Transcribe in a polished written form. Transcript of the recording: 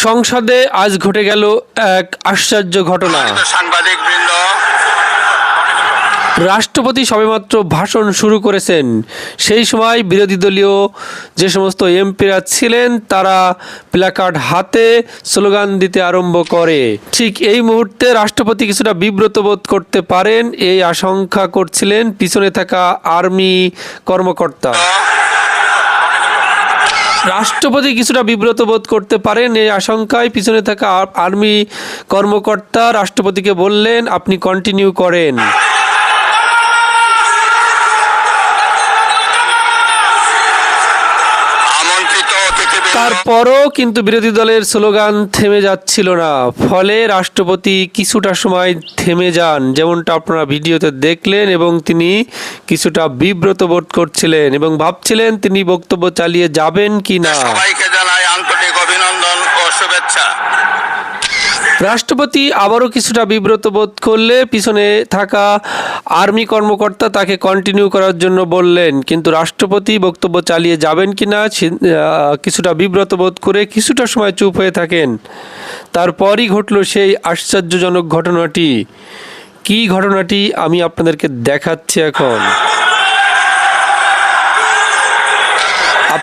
সংসদে আজ ঘটে গেল এক আশ্চর্য ঘটনা। সাংবাদিকবৃন্দ, রাষ্ট্রপতি সবেমাত্র ভাষণ শুরু করেছেন, সেই সময় বিরোধী দলীয় যে সমস্ত এমপিরা ছিলেন তারা প্ল্যাকার্ড হাতে স্লোগান দিতে আরম্ভ করে। ঠিক এই মুহূর্তে রাষ্ট্রপতি কিছুটা বিব্রত বোধ করতে পারেন, এই আশঙ্কা করছিলেন পিছনে থাকা আর্মি কর্মকর্তা। রাষ্ট্রপতি কিছুটা বিব্রত বোধ করতে পারেন, এই আশঙ্কায় পিছনে থাকা আর্মি কর্মকর্তা রাষ্ট্রপতিকে বললেন, আপনি কন্টিনিউ করেন। তারপরও কিন্তু বিরোধী দলের স্লোগান থেমে যাচ্ছিল না, ফলে রাষ্ট্রপতি কিছুটা সময় থেমে যান, যেমনটা আপনারা ভিডিওতে দেখলেন, এবং তিনি কিছুটা বিব্রত বোধ করছিলেন এবং ভাবছিলেন তিনি বক্তব্য চালিয়ে যাবেন কি না। সবাইকে জানাই আন্তরিক অভিনন্দন ও শুভেচ্ছা। রাষ্ট্রপতি আবারও কিছুটা বিব্রত বোধ করলে পিছনে থাকা আর্মি কর্মকর্তা তাকে কন্টিনিউ করার জন্য বললেন, কিন্তু রাষ্ট্রপতি বক্তব্য চালিয়ে যাবেন কিনা কিছুটা বিব্রত বোধ করে কিছুটা সময় চুপ হয়ে থাকেন। তারপরই ঘটল সেই আশ্চর্যজনক ঘটনাটি। কী ঘটনাটি আমি আপনাদেরকে দেখাচ্ছি এখন।